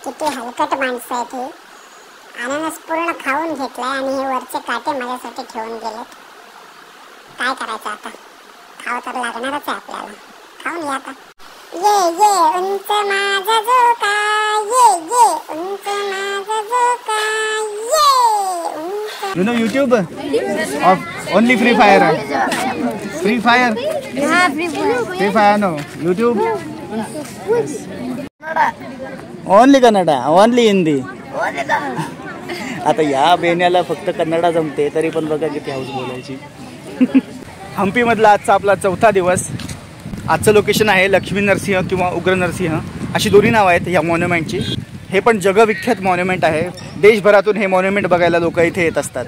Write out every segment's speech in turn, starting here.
किती हलकट माणसं आहेत ही. अननस पूर्ण खाऊन घेतलाय आणि हे वरचे काटे माझ्यासाठी ठेवून गेलेत. काय करायचं आता, खावं तर लागणारच आहे आपल्याला. खाऊन घ्या आता. ये ये उंच माझा झोका, ये ये उंच माझा झोका, ये उंच. You know YouTube? Of only Free Fire. Free Fire? हाँ, Free Fire no. YouTube? Only Kannada, only Hindi. आता या बेण्याला फक्त कन्नडा जमते तरी पण बघा किती हाऊस बोलायची. हम्पी मधला आजचा आपला चौथा दिवस. आजचं लोकेशन आहे लक्ष्मी नरसिंह किंवा उग्र नरसिंह अशी दोन्ही नावं आहेत या मॉन्युमेंटची. हे पण जगविख्यात मॉन्युमेंट आहे. देशभरातून हे मॉन्युमेंट बघायला लोक इथे येत असतात.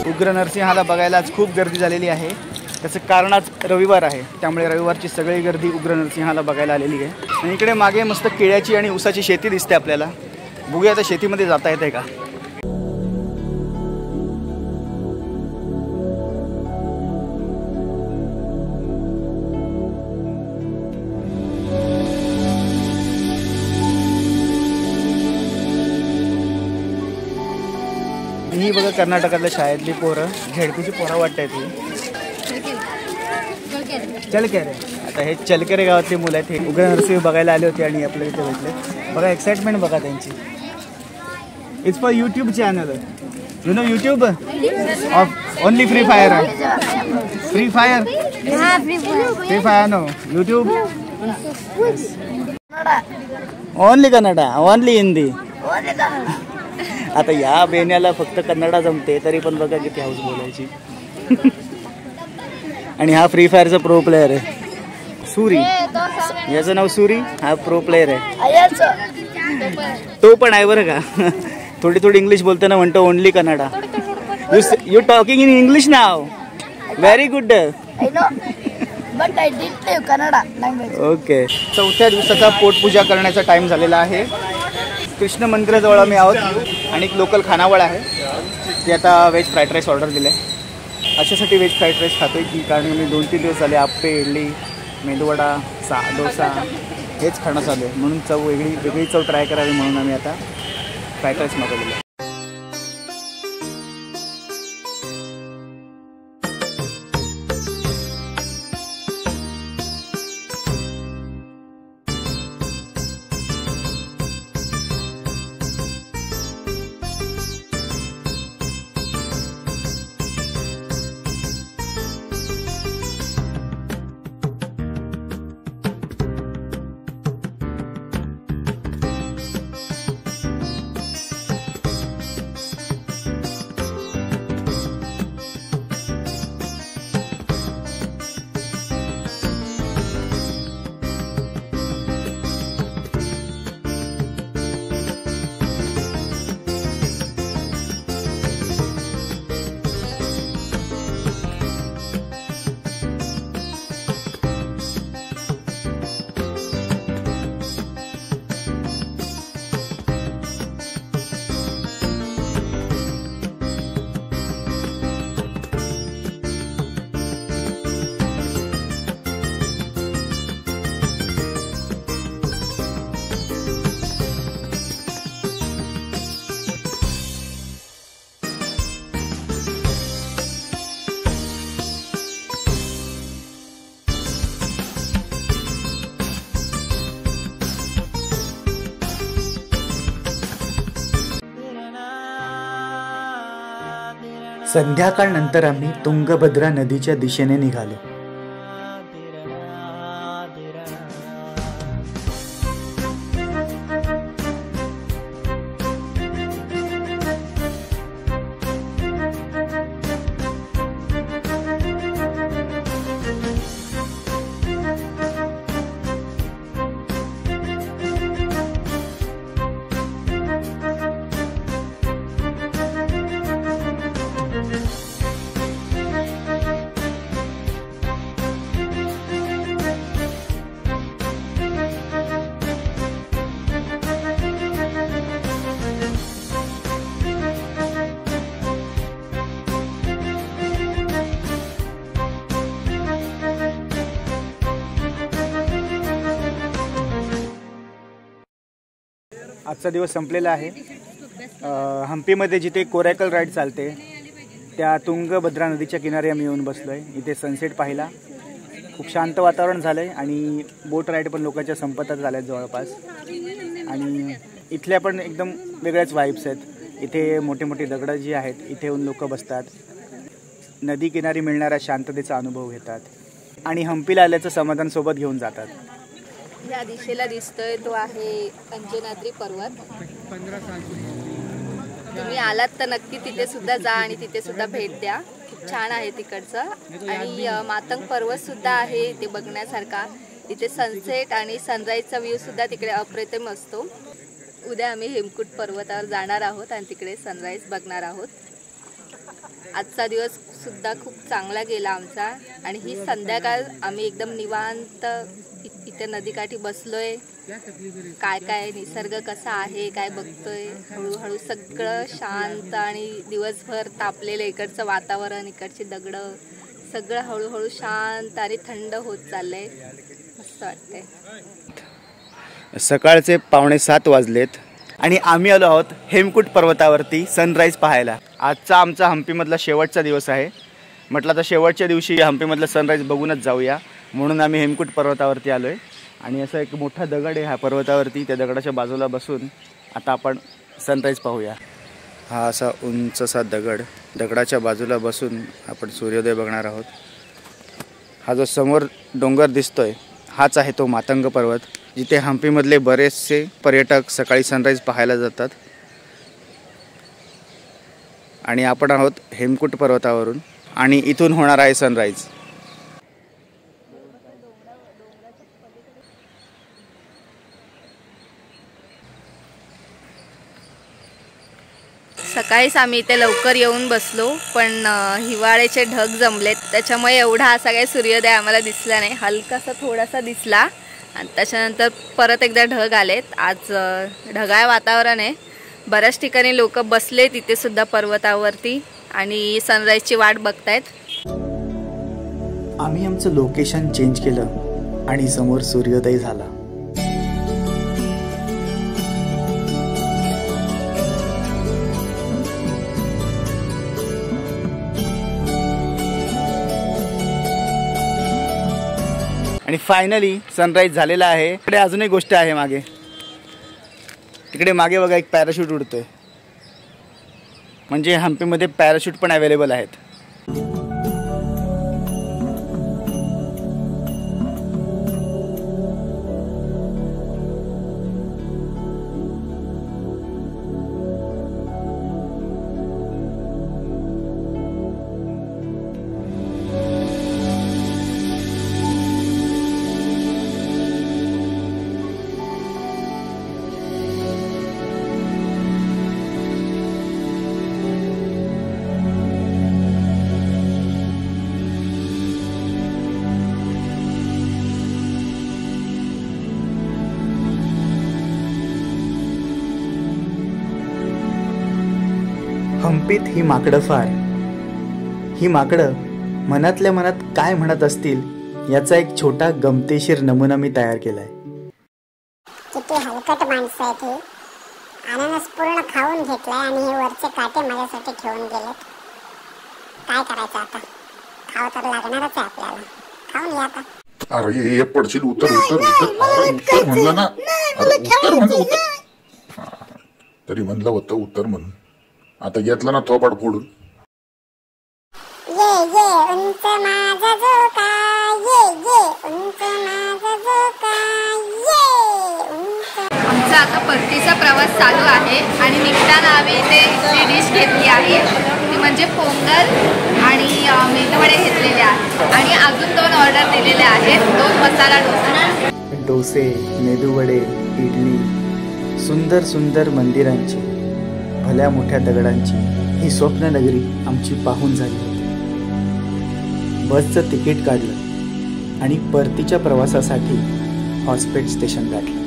उग्र नरसिंहाला बघायला आज खूप गर्दी झालेली आहे. त्याचं कारण आज रविवार आहे, त्यामुळे रविवारची सगळी गर्दी उग्र नरसिंहाला बघायला आलेली आहे. आणि इकडे मागे मस्त केळ्याची आणि ऊसाची शेती दिसते आपल्याला. बघूया आता शेतीमध्ये जाता येते का. ही बघा कर्नाटकातल्या शाळेतली पोरं, झेडपीची पोरं वाटतात ही. चलकेरे. आता हे चलकेरे गावातली मुलं आहेत. हे उग्र नरसिंह बघायला आले होते आणि आपल्या इथे भेटले. बघा एक्साइटमेंट बघा त्यांची. It's for YouTube channel. You know YouTube? Off only Free Fire. Free Fire? Free Fire no. YouTube? Only Kannada, only Hindi. आता या बेण्याला फक्त कन्नडा जमते तरी पण बघा किती हाऊस बोलायची. आणि हा फ्री फायरचा प्रो प्लेयर आहे सुरी. याचं नाव सुरी. हा प्रो प्लेयर आहे. तो पण आहे बरं का. थोडी थोडी इंग्लिश बोलताना म्हणतो only Kannada. You talking in English now. Very good. Okay. चौथ्या दिवसाचा पोटपूजा करण्याचा टाइम झालेला आहे. कृष्ण मंदिराजवळ आम्ही आहोत आणि एक लोकल खानावळ आहे. ते आता व्हेज फ्राईड राईस ऑर्डर दिलं आहे. अशासाठी व्हेज फ्राईड राईस खातो आहे की कारण मी 2-3 दिवस झाले आप्पे, इडली, मेदूवडा, डोसा हेच खाणं चालू आहे. म्हणून चव वेगळी चव ट्राय करावी म्हणून आम्ही आता फ्राईड राईस मागवलेलं आहे. संध्याकाळ नंतर आम्ही तुंगभद्रा नदीच्या दिशेने निघालो. आजचा दिवस संपलेला आहे. हम्पीमध्ये जिथे कोरॅकल राईड चालते त्या तुंगभद्रा नदीच्या किनारी आम्ही येऊन बसलो आहे. इथे सनसेट पाहिला. खूप शांत वातावरण झालं आहे आणि बोट राईड पण लोकांच्या संपतच झाल्या आहेत जवळपास. आणि इथल्या पण एकदम वेगळ्याच वाईब्स आहेत. इथे मोठे मोठे दगडं जी आहेत इथे येऊन लोक बसतात, नदी किनारी मिळणाऱ्या शांततेचा अनुभव घेतात आणि हम्पीला आल्याचं समाधान सोबत घेऊन जातात. या दिशेला दिसतोय तो आहे अंजनाद्री पर्वत. तुम्ही आलात तर नक्की तिथे सुद्धा जा आणि तिथे सुद्धा भेट द्या. खूप छान आहे तिकडचं. आणि मातंग पर्वत सुद्धा आहे ते बघण्यासारखा. इथे सनसेट आणि सनराईजचा व्ह्यू सुद्धा तिकडे अप्रतिम असतो. उद्या आम्ही हेमकुट पर्वतावर जाणार आहोत आणि तिकडे सनराईज बघणार आहोत. आजचा दिवस सुद्धा खूप चांगला गेला आमचा. आणि ही संध्याकाळ आम्ही एकदम निवांत इथे नदीकाठी बसलोय. काय काय निसर्ग कसा आहे काय बघतोय. हळूहळू सगळं शांत आणि दिवसभर तापलेलं इकडचं वातावरण, इकडची दगडं सगळं हळूहळू शांत आणि थंड होत चाललंय. मस्त वाटतंय. सकाळचे 6:45 वाजलेत आणि आम्ही आलो आहोत हेमकुट पर्वतावरती सनराईज पाहायला. आजचा आमचा हम्पीमधला शेवटचा दिवस आहे. म्हटलं तर शेवटच्या दिवशी हम्पीमधलं सनराईज बघूनच जाऊया म्हणून आम्ही हेमकुट पर्वतावरती आलो आहे. आणि असा एक मोठा दगड आहे ह्या पर्वतावरती. त्या दगडाच्या बाजूला बसून आता आपण सनराईज पाहूया. हा असा उंचसा दगड, दगडाच्या बाजूला बसून आपण सूर्योदय बघणार आहोत. हा जो समोर डोंगर दिसतोय हाच आहे तो मातंग पर्वत, जिथे हम्पीमधले बरेचसे पर्यटक सकाळी सनराईज पाहायला जातात. आणि आपण आहोत हेमकुट पर्वतावरून आणि इथून होणार आहे सनराईज. सकाळीच आम्ही इथे लवकर येऊन बसलो, पण हिवाळ्याचे ढग जमलेत त्याच्यामुळे एवढा असा काही सूर्योदय आम्हाला दिसला नाही. हलकासा थोडासा दिसला आणि त्याच्यानंतर परत एकदा ढग आलेत. आज ढगाळ वातावरण आहे. बऱ्याच ठिकाणी लोक बसले तिथे सुद्धा पर्वतावरती आणि सनराईजची वाट बघतायत. आम्ही आमचं लोकेशन चेंज केलं आणि समोर सूर्योदय झाला. आणि फायनली सनराईज झालेला आहे. इकडे अजून एक गोष्ट आहे मागे. तिकडे मागे बघा एक पॅराशूट उडतोय. म्हणजे हम्पीमध्ये पॅराशूट पण अवेलेबल आहेत. हम्पीत ही माकडं फार. ही माकडं मनातल्या मनात काय म्हणत असतील याचा एक छोटा गमतीशीर नमुना मी तयार केलाय. किती हलकट माणसं आहेत ही. अननस पूर्ण खाऊन घेतलाय आणि हे वरचे काटे माझ्यासाठी ठेवून गेलेत. काय करायचं आता. खावं तर लागणारच आहे आपल्याला. खाऊन या आता. अरे ये पडशील. उतर उतर उतर. उत्तर म्हणलं ना. उत्तर म्हणलं उत्तर. तरी म्हणलं होतं उत्तर म्हणून. आता घेतलं ना थोपाड फोडून. ये ये उंच माझा झोका. ये ये उंच माझा झोका. ये उंच. आमचा आता परतीचा प्रवास चालू आहे आणि निघताना आम्ही इथे जी डिश घेतली आहे ती म्हणजे पोंगल आणि मेदूवडे घेतलेले आहेत. आणि अजून 2 ऑर्डर दिलेले आहेत. 2 मसाला डोसा. डोसे, मेदूवडे, इडली, सुंदर सुंदर मंदिरांची, भल्या मोठ्या दगडांची ही स्वप्ननगरी आमची पाहून झाली होती. बसचं तिकीट काढलं आणि परतीच्या प्रवासासाठी हॉस्पेट स्टेशन गाठलं.